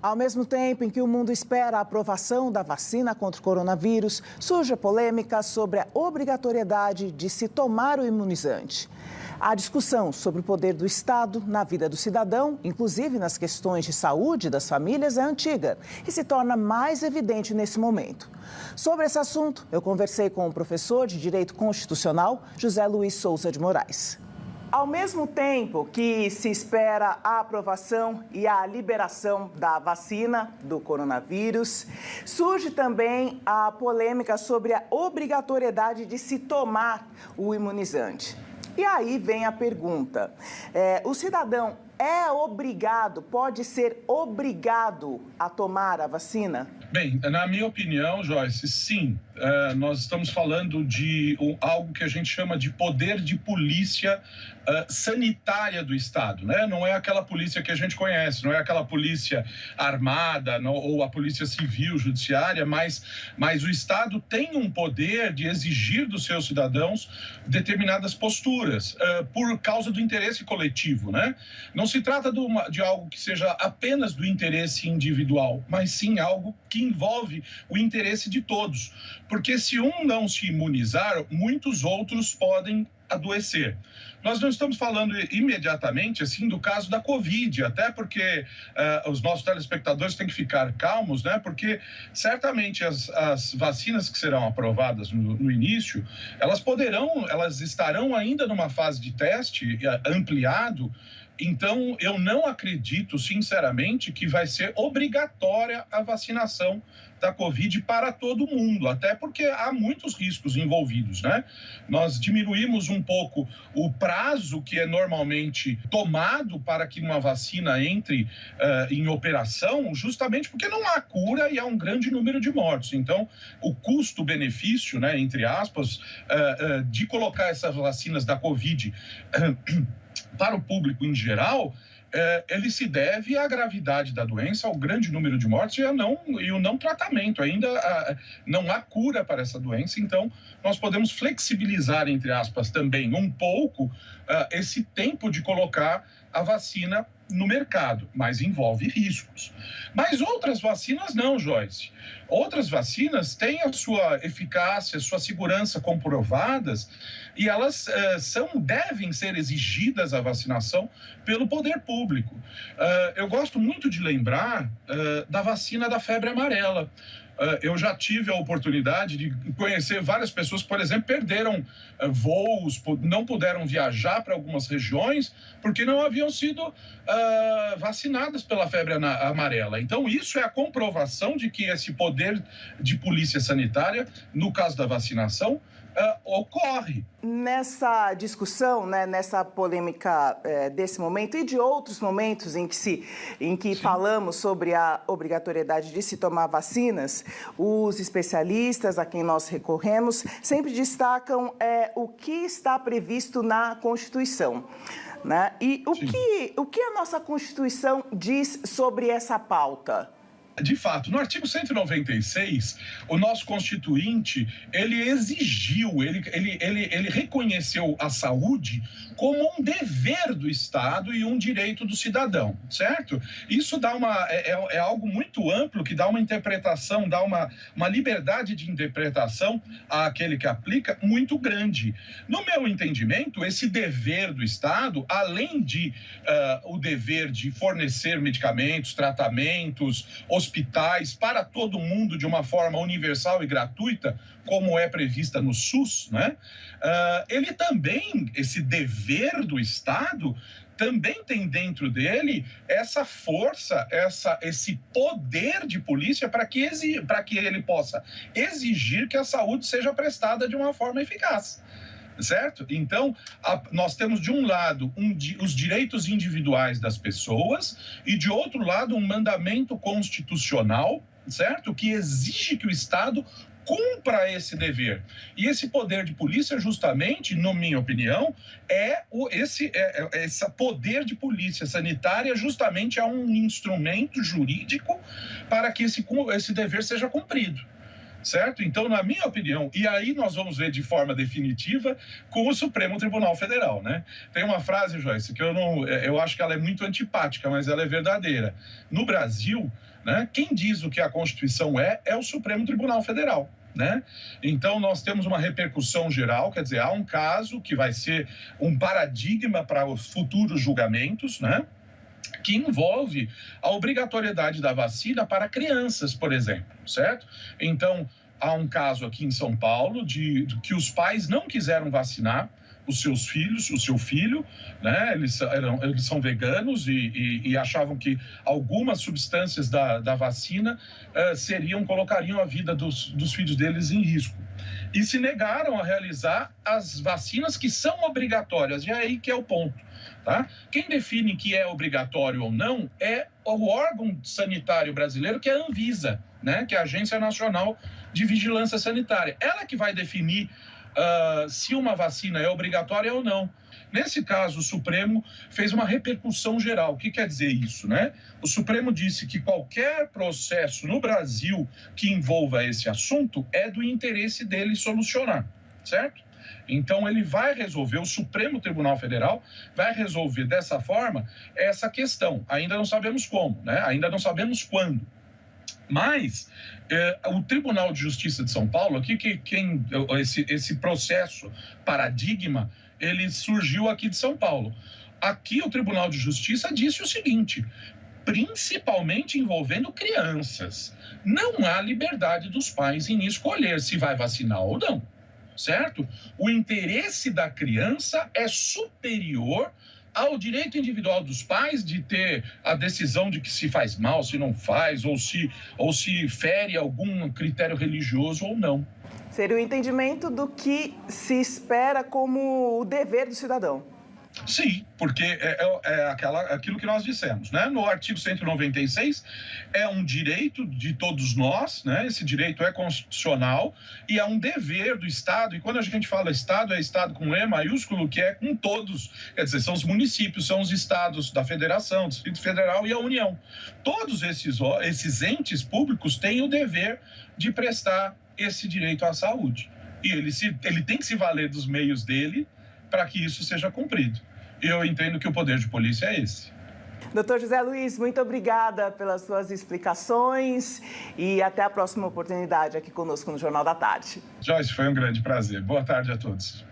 Ao mesmo tempo em que o mundo espera a aprovação da vacina contra o coronavírus, surge a polêmica sobre a obrigatoriedade de se tomar o imunizante. A discussão sobre o poder do Estado na vida do cidadão, inclusive nas questões de saúde das famílias, é antiga e se torna mais evidente nesse momento. Sobre esse assunto, eu conversei com o professor de Direito Constitucional, José Luiz Souza de Moraes. Ao mesmo tempo que se espera a aprovação e a liberação da vacina do coronavírus, surge também a polêmica sobre a obrigatoriedade de se tomar o imunizante. E aí vem a pergunta, o cidadão é obrigado, pode ser obrigado a tomar a vacina? Bem, na minha opinião, Joyce, sim. Nós estamos falando de algo que a gente chama de poder de polícia sanitária do Estado, né? Não é aquela polícia que a gente conhece, não é aquela polícia armada ou a polícia civil, judiciária, mas o Estado tem um poder de exigir dos seus cidadãos determinadas posturas por causa do interesse coletivo, né? Não se trata de algo que seja apenas do interesse individual, mas sim algo que envolve o interesse de todos. Porque se um não se imunizar, muitos outros podem adoecer. Nós não estamos falando imediatamente assim do caso da Covid, até porque os nossos telespectadores têm que ficar calmos, né? Porque certamente as vacinas que serão aprovadas no início, elas estarão ainda numa fase de teste ampliado. Então, eu não acredito, sinceramente, que vai ser obrigatória a vacinação da Covid para todo mundo, até porque há muitos riscos envolvidos, né? Nós diminuímos um pouco o prazo que é normalmente tomado para que uma vacina entre em operação, justamente porque não há cura e há um grande número de mortos. Então, o custo-benefício, né, entre aspas, de colocar essas vacinas da Covid para o público em geral, ele se deve à gravidade da doença, ao grande número de mortes e o não tratamento. Ainda não há cura para essa doença, então nós podemos flexibilizar, entre aspas, também um pouco esse tempo de colocar a vacina no mercado, mas envolve riscos. Mas outras vacinas não, Joyce. Outras vacinas têm a sua eficácia, sua segurança comprovadas e elas devem ser exigidas a vacinação pelo poder público. Eu gosto muito de lembrar da vacina da febre amarela. Eu já tive a oportunidade de conhecer várias pessoas que, por exemplo, perderam voos, não puderam viajar para algumas regiões porque não haviam sido vacinadas pela febre amarela. Então, isso é a comprovação de que esse poder de polícia sanitária, no caso da vacinação, ocorre. Nessa discussão, né, nessa polêmica desse momento e de outros momentos em que falamos sobre a obrigatoriedade de se tomar vacinas, os especialistas a quem nós recorremos sempre destacam o que está previsto na Constituição. Né? E o que a nossa Constituição diz sobre essa pauta? De fato, no artigo 196, o nosso constituinte, ele exigiu, ele reconheceu a saúde como um dever do Estado e um direito do cidadão, certo? Isso dá é algo muito amplo, que dá uma interpretação, dá uma liberdade de interpretação àquele que aplica muito grande. No meu entendimento, esse dever do Estado, além de o dever de fornecer medicamentos, tratamentos, hospitais para todo mundo de uma forma universal e gratuita, como é prevista no SUS, né? Ele também, esse dever do Estado, também tem dentro dele essa força, esse poder de polícia para que ele possa exigir que a saúde seja prestada de uma forma eficaz. Certo? Então, nós temos de um lado os direitos individuais das pessoas e de outro lado um mandamento constitucional, certo? Que exige que o Estado cumpra esse dever. E esse poder de polícia, justamente, na minha opinião, esse poder de polícia sanitária justamente é um instrumento jurídico para que esse dever seja cumprido. certo? Então, na minha opinião, e aí nós vamos ver de forma definitiva com o Supremo Tribunal Federal, né? Tem uma frase, Joyce, que eu acho que ela é muito antipática, mas ela é verdadeira. No Brasil, né, quem diz o que a Constituição é o Supremo Tribunal Federal. Né? Então, nós temos uma repercussão geral, quer dizer, há um caso que vai ser um paradigma para os futuros julgamentos, né? Que envolve a obrigatoriedade da vacina para crianças, por exemplo, certo? Então, há um caso aqui em São Paulo de que os pais não quiseram vacinar os seus filhos, o seu filho, né? Eles são veganos e achavam que algumas substâncias da vacina colocariam a vida dos filhos deles em risco. E se negaram a realizar as vacinas que são obrigatórias, e é aí que é o ponto. Tá? Quem define que é obrigatório ou não é o órgão sanitário brasileiro, que é a Anvisa, né? Que é a Agência Nacional de Vigilância Sanitária. Ela que vai definir se uma vacina é obrigatória ou não. Nesse caso, o Supremo fez uma repercussão geral. O que quer dizer isso, né? O Supremo disse que qualquer processo no Brasil que envolva esse assunto é do interesse dele solucionar, certo? Então, ele vai resolver, o Supremo Tribunal Federal vai resolver dessa forma essa questão. Ainda não sabemos como, né? Ainda não sabemos quando. Mas o Tribunal de Justiça de São Paulo, aqui esse processo paradigma, ele surgiu aqui de São Paulo. Aqui o Tribunal de Justiça disse o seguinte: principalmente envolvendo crianças, não há liberdade dos pais em escolher se vai vacinar ou não, certo? O interesse da criança é superior ao direito individual dos pais de ter a decisão de que se faz mal, se não faz, ou se fere algum critério religioso ou não. Seria o entendimento do que se espera como o dever do cidadão. Sim, porque é aquilo que nós dissemos, né? No artigo 196, é um direito de todos nós, né? Esse direito é constitucional e é um dever do Estado. E quando a gente fala Estado, é Estado com E maiúsculo, que é com todos. Quer dizer, são os municípios, são os estados da Federação, Distrito Federal e a União. Todos esses entes públicos têm o dever de prestar esse direito à saúde. E ele tem que se valer dos meios dele para que isso seja cumprido. Eu entendo que o poder de polícia é esse. Doutor José Luiz, muito obrigada pelas suas explicações e até a próxima oportunidade aqui conosco no Jornal da Tarde. Joyce, foi um grande prazer. Boa tarde a todos.